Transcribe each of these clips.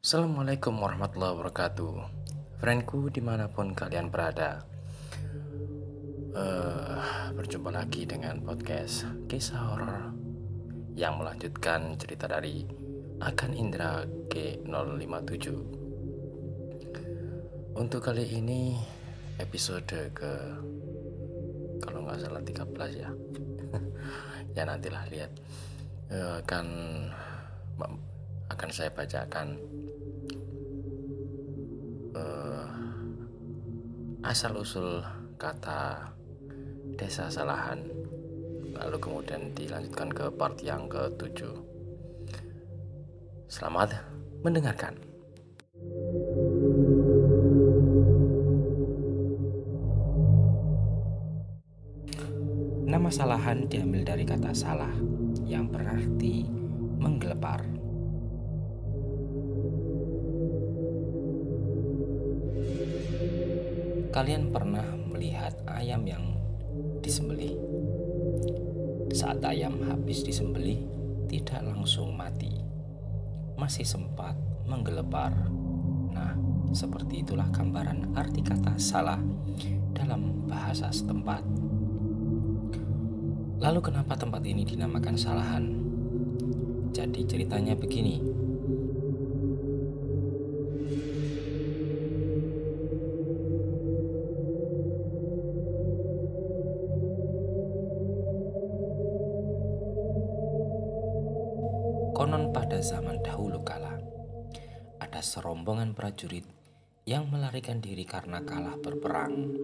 Assalamualaikum warahmatullahi wabarakatuh. Friendku dimanapun kalian berada, berjumpa lagi dengan podcast kisah horor yang melanjutkan cerita dari Akan Indra G057. Untuk kali ini episode ke, kalau nggak salah 13 ya. Ya nantilah lihat. Akan saya bacakan asal-usul kata Desa Salahan, lalu kemudian dilanjutkan ke part yang ke-7. Selamat mendengarkan. Nama Salahan diambil dari kata salah yang berarti menggelepar. Kalian pernah melihat ayam yang disembelih? Saat ayam habis disembelih, tidak langsung mati, masih sempat menggelepar. Nah, seperti itulah gambaran arti kata salah dalam bahasa setempat. Lalu kenapa tempat ini dinamakan Salahan? Jadi ceritanya begini. Konon pada zaman dahulu kala, ada serombongan prajurit yang melarikan diri karena kalah berperang.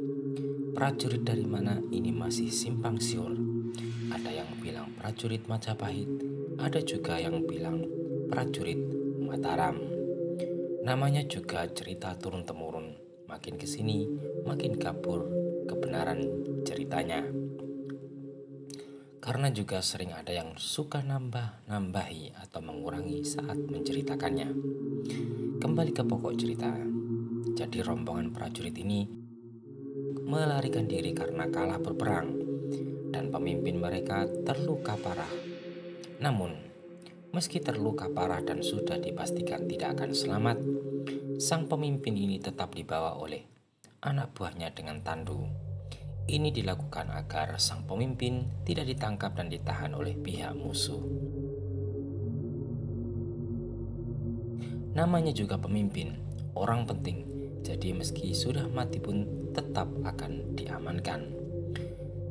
Prajurit dari mana ini masih simpang siur. Ada yang bilang prajurit Majapahit, ada juga yang bilang prajurit Mataram. Namanya juga cerita turun-temurun, makin kesini makin kabur kebenaran ceritanya. Karena juga sering ada yang suka nambahi atau mengurangi saat menceritakannya. Kembali ke pokok cerita. Jadi rombongan prajurit ini melarikan diri karena kalah berperang dan pemimpin mereka terluka parah. Namun, meski terluka parah dan sudah dipastikan tidak akan selamat, sang pemimpin ini tetap dibawa oleh anak buahnya dengan tandu. Ini dilakukan agar sang pemimpin tidak ditangkap dan ditahan oleh pihak musuh. Namanya juga pemimpin, orang penting, jadi meski sudah mati pun tetap akan diamankan.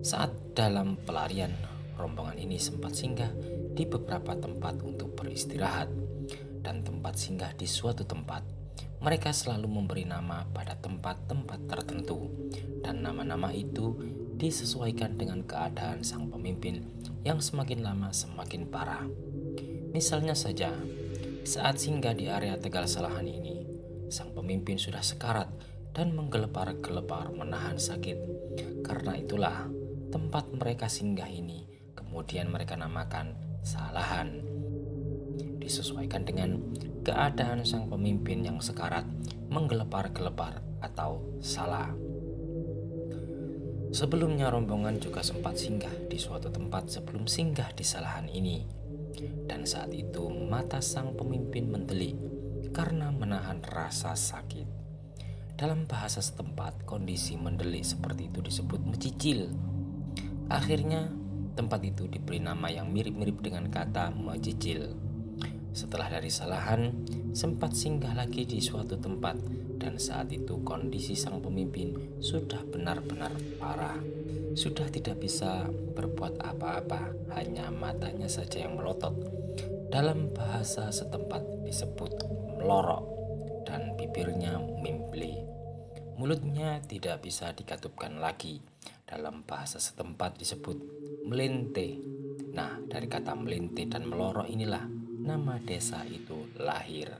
Saat dalam pelarian, rombongan ini sempat singgah di beberapa tempat untuk beristirahat. Dan tempat singgah di suatu tempat, mereka selalu memberi nama pada tempat-tempat tertentu. Dan nama-nama itu disesuaikan dengan keadaan sang pemimpin yang semakin lama semakin parah. Misalnya saja, saat singgah di area Tegal Salahan ini, sang pemimpin sudah sekarat dan menggelepar-gelepar menahan sakit. Karena itulah tempat mereka singgah ini kemudian mereka namakan Salahan. Disesuaikan dengan keadaan sang pemimpin yang sekarat, menggelepar-gelepar atau salah. Sebelumnya rombongan juga sempat singgah di suatu tempat sebelum singgah di Salahan ini. Dan saat itu mata sang pemimpin mendelik karena menahan rasa sakit. Dalam bahasa setempat, kondisi mendelik seperti itu disebut mecicil. Akhirnya tempat itu diberi nama yang mirip-mirip dengan kata mecicil. Setelah dari Salahan, sempat singgah lagi di suatu tempat dan saat itu kondisi sang pemimpin sudah benar-benar parah. Sudah tidak bisa berbuat apa-apa, hanya matanya saja yang melotot. Dalam bahasa setempat disebut melorok dan bibirnya mimbli. Mulutnya tidak bisa dikatupkan lagi. Dalam bahasa setempat disebut melinte. Nah, dari kata melinte dan melorok inilah nama desa itu lahir.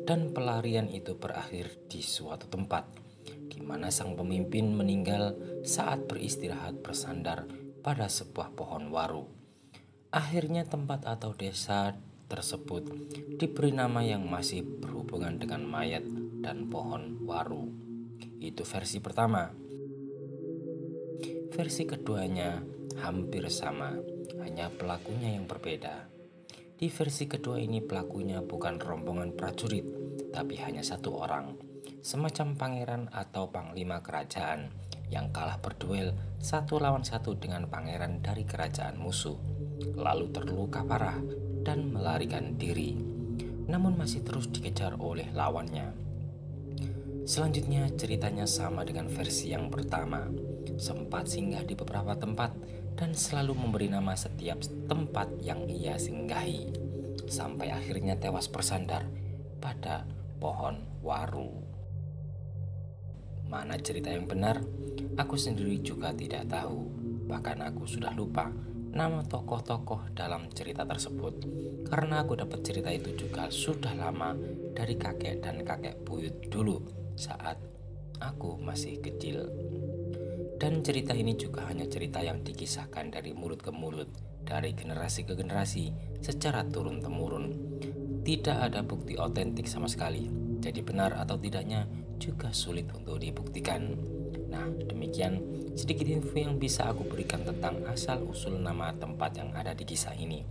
Dan pelarian itu berakhir di suatu tempat, di mana sang pemimpin meninggal saat beristirahat bersandar pada sebuah pohon waru. Akhirnya tempat atau desa tersebut diberi nama yang masih berhubungan dengan mayat dan pohon waru. Itu versi pertama. Versi keduanya hampir sama, hanya pelakunya yang berbeda. Di versi kedua ini pelakunya bukan rombongan prajurit, tapi hanya satu orang, semacam pangeran atau panglima kerajaan yang kalah berduel satu lawan satu dengan pangeran dari kerajaan musuh, lalu terluka parah dan melarikan diri, namun masih terus dikejar oleh lawannya. Selanjutnya ceritanya sama dengan versi yang pertama, sempat singgah di beberapa tempat dan selalu memberi nama setiap tempat yang ia singgahi, sampai akhirnya tewas bersandar pada pohon waru. Mana cerita yang benar? Aku sendiri juga tidak tahu. Bahkan aku sudah lupa nama tokoh-tokoh dalam cerita tersebut, karena aku dapat cerita itu juga sudah lama dari kakek dan kakek buyut dulu saat aku masih kecil. Dan cerita ini juga hanya cerita yang dikisahkan dari mulut ke mulut, dari generasi ke generasi secara turun-temurun. Tidak ada bukti otentik sama sekali, jadi benar atau tidaknya juga sulit untuk dibuktikan. Nah, demikian sedikit info yang bisa aku berikan tentang asal-usul nama tempat yang ada di kisah ini.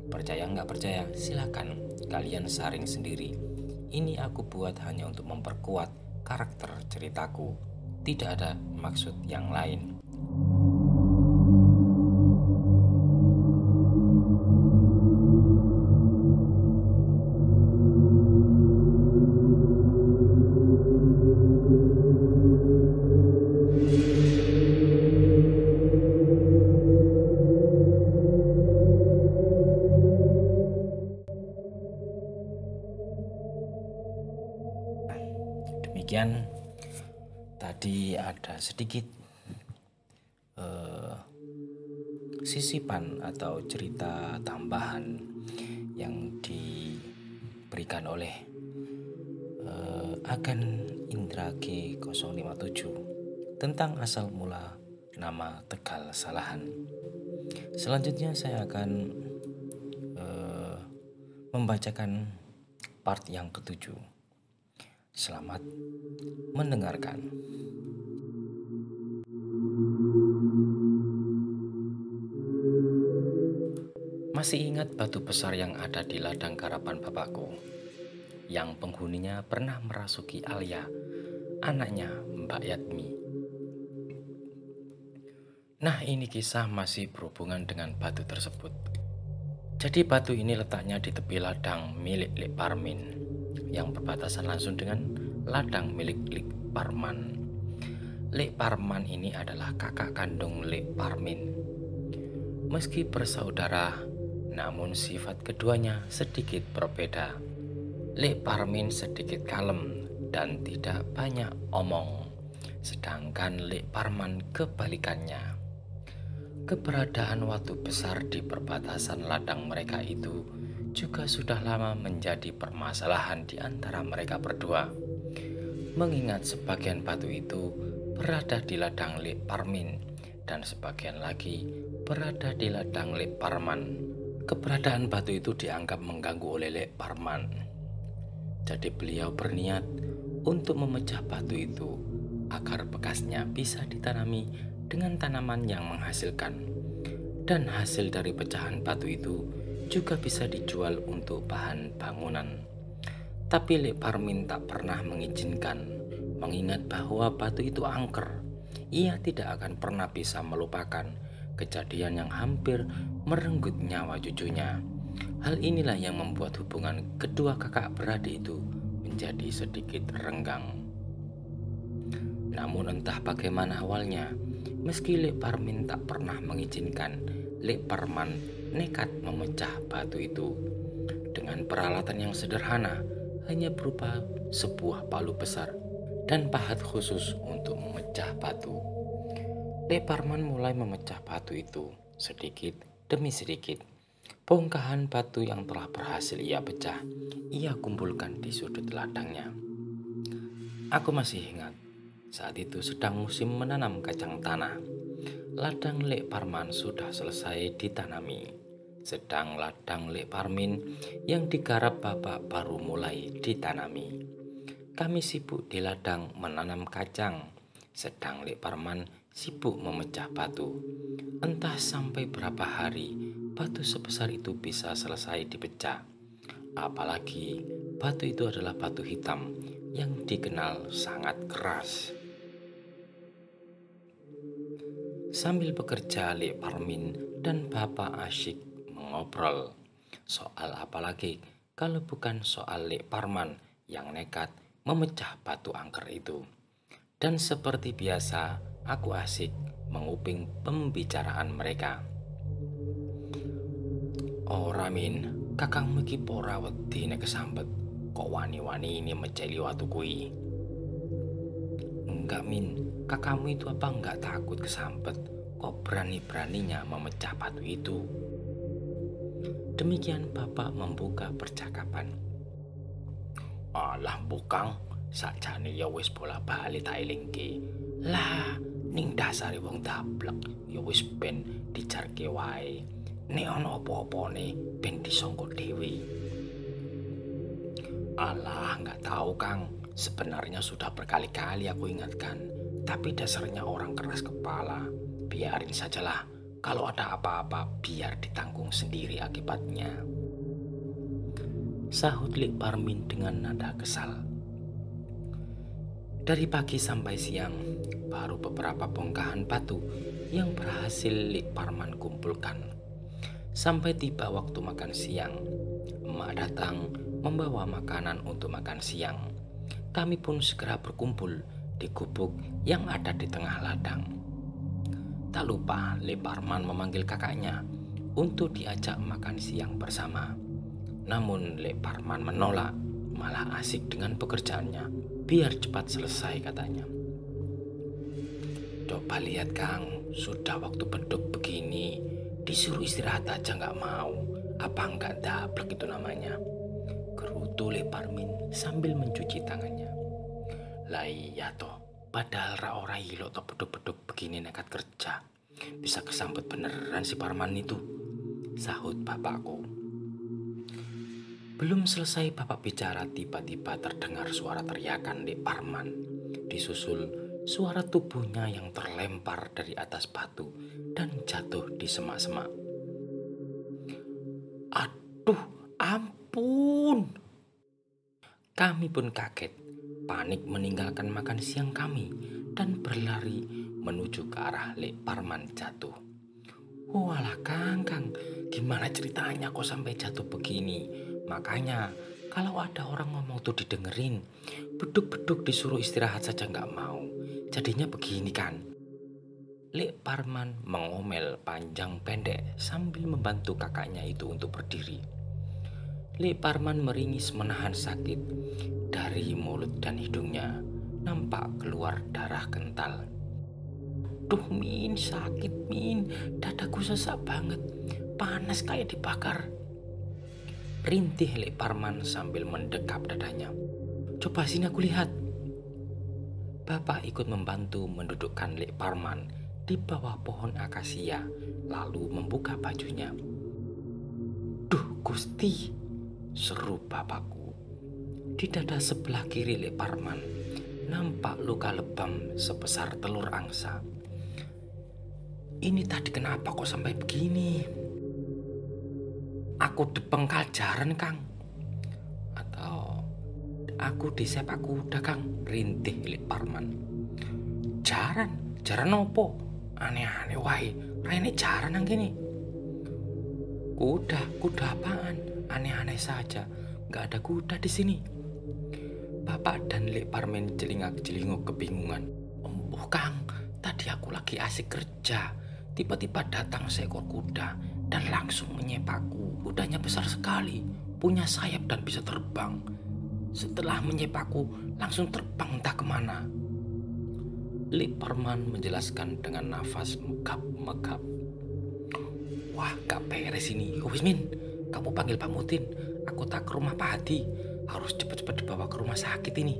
Percaya nggak percaya, silakan kalian saring sendiri. Ini aku buat hanya untuk memperkuat karakter ceritaku. Tidak ada maksud yang lain. Demikian tadi ada sedikit sisipan atau cerita tambahan yang diberikan oleh Agan Indra G057 tentang asal mula nama Tegal Salahan. Selanjutnya saya akan membacakan part yang ketujuh. Selamat mendengarkan. Masih ingat batu besar yang ada di ladang garapan bapakku, yang penghuninya pernah merasuki Alia, anaknya Mbak Yatmi. Nah, ini kisah masih berhubungan dengan batu tersebut. Jadi batu ini letaknya di tepi ladang milik Lek Parmin, yang berbatasan langsung dengan ladang milik Lek Parman. Lek Parman ini adalah kakak kandung Lek Parmin. Meski bersaudara, namun sifat keduanya sedikit berbeda. Lek Parmin sedikit kalem dan tidak banyak omong, sedangkan Lek Parman kebalikannya. Keberadaan watu besar di perbatasan ladang mereka itu juga sudah lama menjadi permasalahan di antara mereka berdua. Mengingat sebagian batu itu berada di ladang Lek Parmin dan sebagian lagi berada di ladang Lek Parman. Keberadaan batu itu dianggap mengganggu oleh Lek Parman. Jadi beliau berniat untuk memecah batu itu agar bekasnya bisa ditanami dengan tanaman yang menghasilkan. Dan hasil dari pecahan batu itu juga bisa dijual untuk bahan bangunan. Tapi Lek Parmin tak pernah mengizinkan, mengingat bahwa batu itu angker. Ia tidak akan pernah bisa melupakan kejadian yang hampir merenggut nyawa cucunya. Hal inilah yang membuat hubungan kedua kakak beradik itu menjadi sedikit renggang. Namun entah bagaimana awalnya, meski Lek Parmin tak pernah mengizinkan, Lek Parman nekat memecah batu itu dengan peralatan yang sederhana, hanya berupa sebuah palu besar dan pahat khusus untuk memecah batu. Lek Parman mulai memecah batu itu sedikit demi sedikit. Bongkahan batu yang telah berhasil ia pecah, ia kumpulkan di sudut ladangnya. Aku masih ingat, saat itu sedang musim menanam kacang tanah. Ladang Lek Parman sudah selesai ditanami, sedang ladang Lek Parmin yang digarap bapak baru mulai ditanami. Kami sibuk di ladang menanam kacang, sedang Lek Parman sibuk memecah batu. Entah sampai berapa hari batu sebesar itu bisa selesai dipecah. Apalagi batu itu adalah batu hitam yang dikenal sangat keras. Sambil bekerja, Lek Parmin dan Bapak asyik mengobrol. Soal apa lagi kalau bukan soal Lek Parman yang nekat memecah batu angker itu. Dan seperti biasa, aku asyik menguping pembicaraan mereka. Ora Min, kakangmu iki ora wedi nek kesambet. Kok wani-wani ini meceli watu kui? Enggak Min, kakakmu itu apa enggak takut kesambet? Kok berani-beraninya memecah batu itu? Demikian Bapak membuka percakapan. Alah bukang, sakjane ya wis bola-bali tak elingke. Lah, ning dasare wong dablek ya wis ben dijarke wae. Nek ana apa-apane ben disangka dhewe. Alah, nggak tahu Kang. Sebenarnya sudah berkali-kali aku ingatkan, tapi dasarnya orang keras kepala. Biarin sajalah. Kalau ada apa-apa, biar ditanggung sendiri akibatnya. Sahut Lek Parmin dengan nada kesal. Dari pagi sampai siang, baru beberapa bongkahan batu yang berhasil Lek Parman kumpulkan. Sampai tiba waktu makan siang, emak datang membawa makanan untuk makan siang. Kami pun segera berkumpul di gubuk yang ada di tengah ladang. Tak lupa Lek Parman memanggil kakaknya untuk diajak makan siang bersama. Namun Lek Parman menolak, malah asik dengan pekerjaannya. Biar cepat selesai katanya. Coba lihat Kang, sudah waktu beduk begini, disuruh istirahat aja nggak mau. Apa nggak dablek itu namanya? Gerutu Lek Parmin sambil mencuci tangannya. Lah iya toh, padahal ora ilok toh beduk-beduk begini nekat kerja. Bisa kesambet beneran si Parman itu, sahut bapakku. Belum selesai bapak bicara, tiba-tiba terdengar suara teriakan Lek Parman. Disusul suara tubuhnya yang terlempar dari atas batu dan jatuh di semak-semak. Aduh, ampun! Kami pun kaget, panik meninggalkan makan siang kami dan berlari menuju ke arah Lek Parman jatuh. Walah Kang, gimana ceritanya kok sampai jatuh begini? Makanya kalau ada orang ngomong tuh didengerin. Beduk-beduk disuruh istirahat saja nggak mau. Jadinya begini kan. Lek Parman mengomel panjang pendek sambil membantu kakaknya itu untuk berdiri. Lek Parman meringis menahan sakit. Dari mulut dan hidungnya nampak keluar darah kental. Duh Min, sakit Min, dadaku sesak banget, panas kayak dibakar. Rintih Lek Parman sambil mendekap dadanya. Coba sini aku lihat. Bapak ikut membantu mendudukkan Lek Parman di bawah pohon akasia, lalu membuka bajunya. Duh Gusti, seru bapakku. Di dada sebelah kiri Lek Parman nampak luka lebam sebesar telur angsa. Ini tadi kenapa kok sampai begini? Aku dipengkal jaran Kang, atau aku disepak kuda Kang, rintih Lek Parman. Jaran opo? Aneh-aneh wae, rene jaran nang kene. Kuda apaan? Aneh-aneh saja, gak ada kuda di sini. Bapak dan Lek Parmen celingak-celinguk kebingungan. Oh Kang, tadi aku lagi asik kerja. Tiba-tiba datang seekor kuda dan langsung menyepakku. Kudanya besar sekali, punya sayap dan bisa terbang. Setelah menyepakku, langsung terbang entah kemana. Lek Parman menjelaskan dengan nafas megap-megap. Wah, gak beres ini. Wis Min, kamu panggil Pak Mutin. Aku tak ke rumah Pak Hadi. Harus cepat-cepat dibawa ke rumah sakit ini.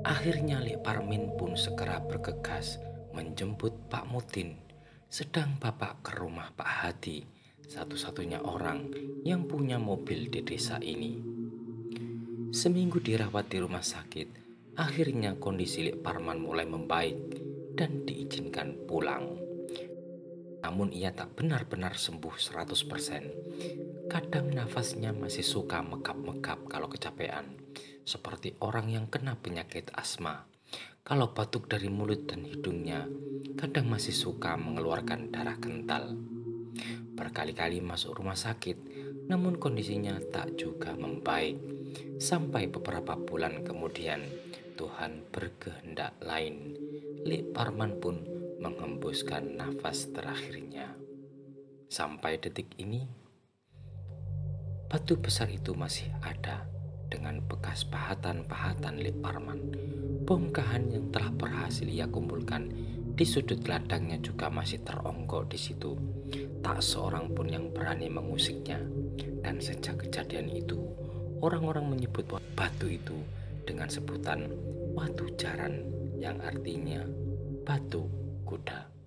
Akhirnya Lek Parmin pun segera bergegas menjemput Pak Mutin. Sedang Bapak ke rumah Pak Hadi, satu-satunya orang yang punya mobil di desa ini. Seminggu dirawat di rumah sakit, Akhirnya kondisi Lik Parman mulai membaik dan diizinkan pulang. Namun ia tak benar-benar sembuh 100%. Kadang nafasnya masih suka megap-megap kalau kecapean, seperti orang yang kena penyakit asma. Kalau batuk dari mulut dan hidungnya, kadang masih suka mengeluarkan darah kental. Berkali-kali masuk rumah sakit, namun kondisinya tak juga membaik. Sampai beberapa bulan kemudian, Tuhan berkehendak lain. Lik Parman pun menghembuskan nafas terakhirnya. Sampai detik ini, batu besar itu masih ada dengan bekas pahatan-pahatan Lik Parman. Bongkahan yang telah berhasil ia kumpulkan di sudut ladangnya juga masih teronggok di situ. Tak seorang pun yang berani mengusiknya. Dan sejak kejadian itu, orang-orang menyebut batu itu dengan sebutan Watu Jaran, yang artinya batu kuda.